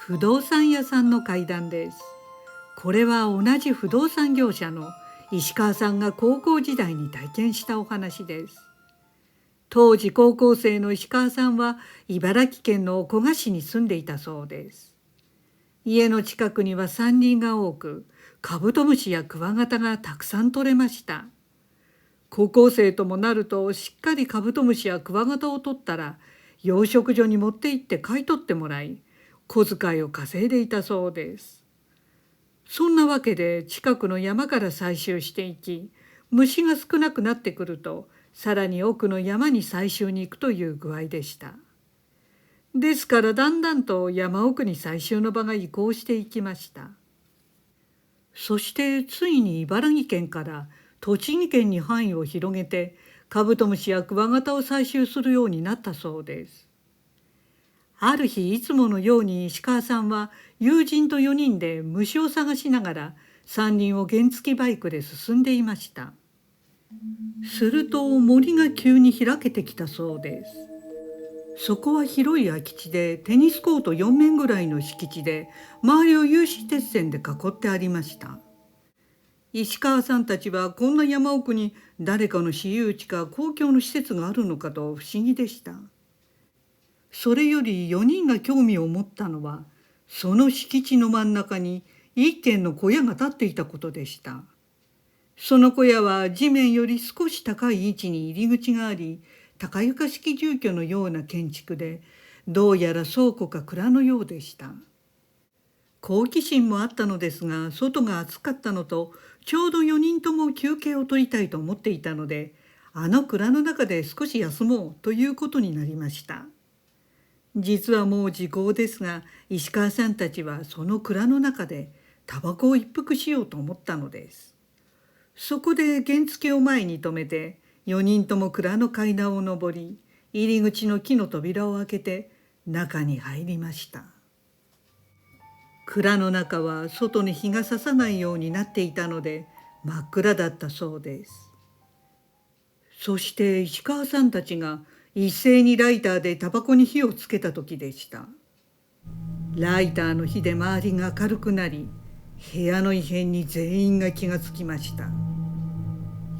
不動産屋さんの怪談です。これは同じ不動産業者の石川さんが高校時代に体験したお話です。当時高校生の石川さんは茨城県の古河市に住んでいたそうです。家の近くには山林が多く、カブトムシやクワガタがたくさん取れました。高校生ともなるとしっかりカブトムシやクワガタを取ったら養殖所に持って行って買い取ってもらい、小遣いを稼いでいたそうです。そんなわけで近くの山から採集していき、虫が少なくなってくるとさらに奥の山に採集に行くという具合でした。ですからだんだんと山奥に採集の場が移行していきました。そしてついに茨城県から栃木県に範囲を広げてカブトムシやクワガタを採集するようになったそうです。ある日いつものように石川さんは友人と4人で虫を探しながら山林を原付バイクで進んでいました。すると森が急に開けてきたそうです。そこは広い空き地でテニスコート4面ぐらいの敷地で周りを有刺鉄線で囲ってありました。石川さんたちはこんな山奥に誰かの私有地か公共の施設があるのかと不思議でした。それより4人が興味を持ったのはその敷地の真ん中に一軒の小屋が建っていたことでした。その小屋は地面より少し高い位置に入り口があり、高床式住居のような建築で、どうやら倉庫か蔵のようでした。好奇心もあったのですが、外が暑かったのと、ちょうど4人とも休憩を取りたいと思っていたので、あの蔵の中で少し休もうということになりました。実はもう時効ですが、石川さんたちはその蔵の中でタバコを一服しようと思ったのです。そこで原付を前に止めて、4人とも蔵の階段を上り、入り口の木の扉を開けて中に入りました。蔵の中は外に日が差さないようになっていたので真っ暗だったそうです。そして石川さんたちが一斉にライターでタバコに火をつけた時でした。ライターの火で周りが明るくなり、部屋の異変に全員が気がつきました。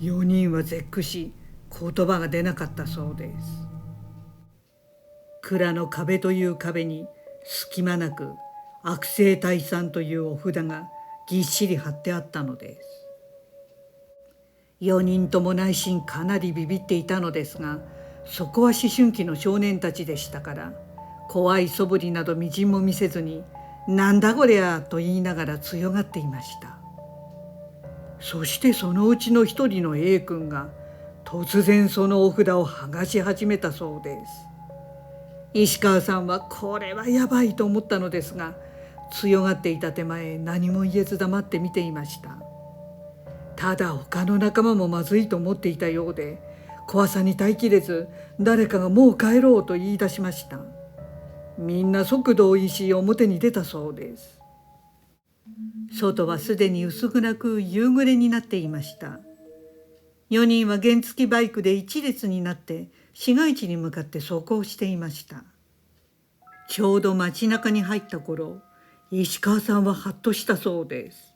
4人は絶句し、言葉が出なかったそうです。蔵の壁という壁に隙間なく悪性退散というお札がぎっしり貼ってあったのです。4人とも内心かなりビビっていたのですが、そこは思春期の少年たちでしたから、怖い素振りなどみじんも見せずに、なんだこりゃと言いながら強がっていました。そしてそのうちの一人の A 君が突然そのお札を剥がし始めたそうです。石川さんはこれはやばいと思ったのですが、強がっていた手前何も言えず黙って見ていました。ただ他の仲間もまずいと思っていたようで、怖さに耐えきれず誰かがもう帰ろうと言い出しました。みんな即同意し表に出たそうです。外はすでに薄暗く夕暮れになっていました。4人は原付バイクで一列になって市街地に向かって走行していました。ちょうど街中に入った頃、石川さんはハッとしたそうです。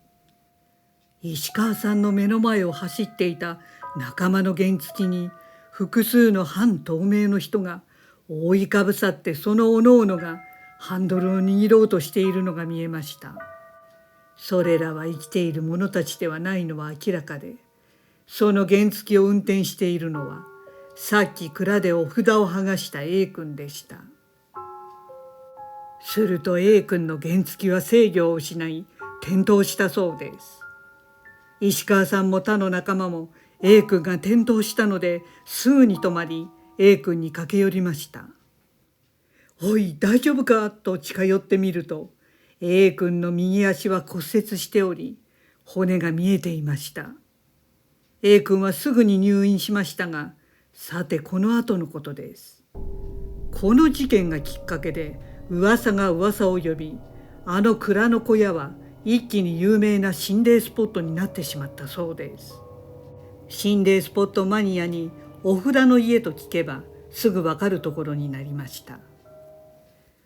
石川さんの目の前を走っていた仲間の原付に複数の半透明の人が覆いかぶさって、そのおのおのがハンドルを握ろうとしているのが見えました。それらは生きている者たちではないのは明らかで、その原付を運転しているのはさっき蔵でお札を剥がした A 君でした。すると A 君の原付は制御を失い転倒したそうです。石川さんも他の仲間も A 君が転倒したのですぐに止まり A 君に駆け寄りました。おい大丈夫かと近寄ってみると A 君の右足は骨折しており骨が見えていました。A 君はすぐに入院しましたが、さてこの後のことです。この事件がきっかけで噂が噂を呼び、あの蔵の小屋は一気に有名な心霊スポットになってしまったそうです。心霊スポットマニアにお札の家と聞けばすぐわかるところになりました。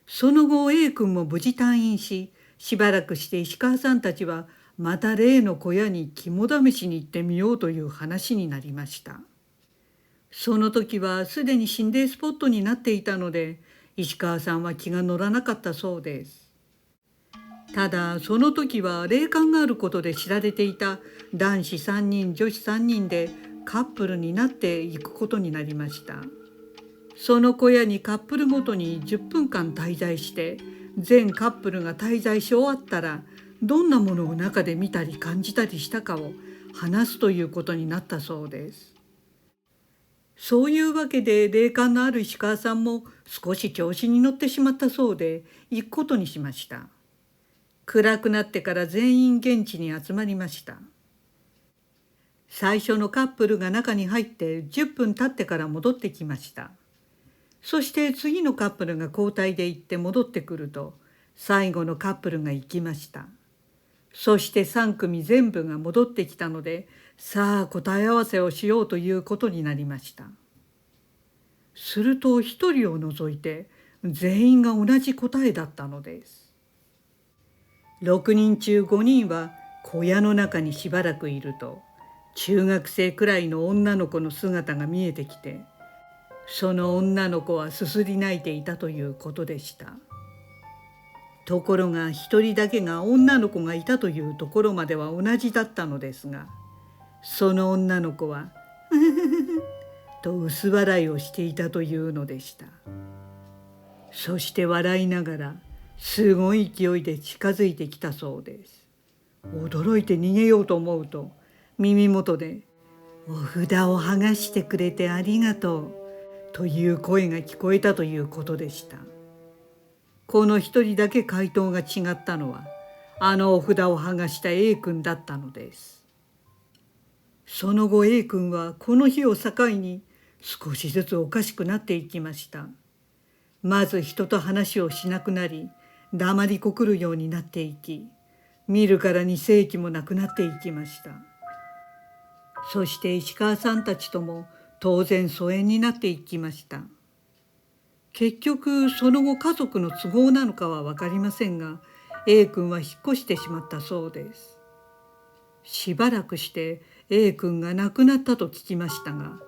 その後 A 君も無事退院し、しばらくして石川さんたちはまた例の小屋に肝試しに行ってみようという話になりました。その時はすでに心霊スポットになっていたので、石川さんは気が乗らなかったそうです。ただその時は霊感があることで知られていた男子3人女子3人でカップルになっていくことになりました。その小屋にカップルごとに10分間滞在して、全カップルが滞在し終わったらどんなものを中で見たり感じたりしたかを話すということになったそうです。そういうわけで霊感のある石川さんも少し調子に乗ってしまったそうで行くことにしました。暗くなってから全員現地に集まりました。最初のカップルが中に入って10分経ってから戻ってきました。そして次のカップルが交代で行って戻ってくると、最後のカップルが行きました。そして3組全部が戻ってきたので、さあ答え合わせをしようということになりました。すると1人を除いて全員が同じ答えだったのです。6人中5人は小屋の中にしばらくいると、中学生くらいの女の子の姿が見えてきて、その女の子はすすり泣いていたということでした。ところが一人だけが女の子がいたというところまでは同じだったのですが、その女の子は「ふふふふ」と薄笑いをしていたというのでした。そして笑いながらすごい勢いで近づいてきたそうです。驚いて逃げようと思うと、耳元で「お札を剥がしてくれてありがとう」という声が聞こえたということでした。この一人だけ回答が違ったのは、あのお札を剥がした A 君だったのです。その後 A 君はこの日を境に少しずつおかしくなっていきました。まず人と話をしなくなり、黙りこくるようになっていき、見るからに生気もなくなっていきました。そして石川さんたちとも当然疎遠になっていきました。結局その後家族の都合なのかは分かりませんが、 A 君は引っ越してしまったそうです。しばらくして A 君が亡くなったと聞きましたが、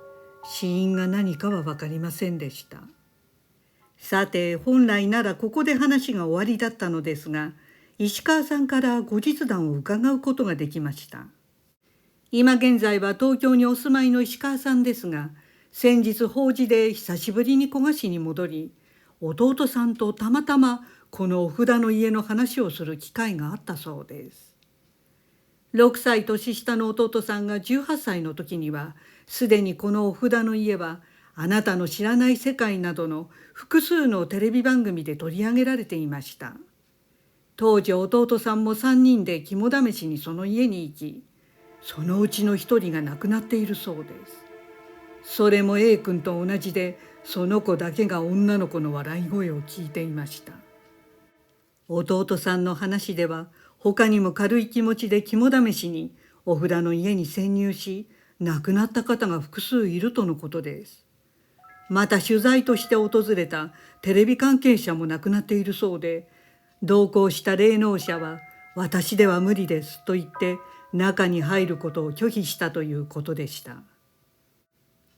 死因が何かは分かりませんでした。さて本来ならここで話が終わりだったのですが、石川さんから後日談を伺うことができました。今現在は東京にお住まいの石川さんですが、先日法事で久しぶりに古河市に戻り、弟さんとたまたまこのお札の家の話をする機会があったそうです。6歳年下の弟さんが18歳の時には、すでにこのお札の家はあなたの知らない世界などの複数のテレビ番組で取り上げられていました。当時弟さんも3人で肝試しにその家に行き、そのうちの1人が亡くなっているそうです。それも A 君と同じで、その子だけが女の子の笑い声を聞いていました。弟さんの話では、他にも軽い気持ちで肝試しにお札の家に潜入し、亡くなった方が複数いるとのことです。また取材として訪れたテレビ関係者も亡くなっているそうで、同行した霊能者は私では無理ですと言って中に入ることを拒否したということでした。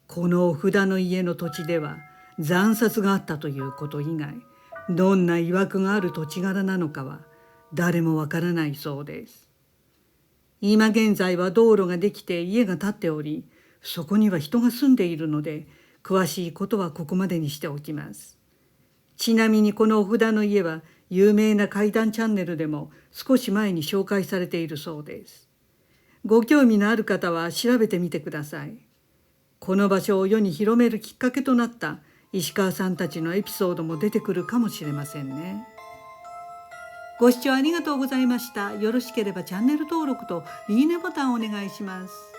このお札の家の土地では惨殺があったということ以外、どんな曰くがある土地柄なのかは誰もわからないそうです。今現在は道路ができて家が建っており、そこには人が住んでいるので、詳しいことはここまでにしておきます。ちなみにこのお札の家は有名な怪談チャンネルでも少し前に紹介されているそうです。ご興味のある方は調べてみてください。この場所を世に広めるきっかけとなった石川さんたちのエピソードも出てくるかもしれませんね。ご視聴ありがとうございました。よろしければチャンネル登録といいねボタンをお願いします。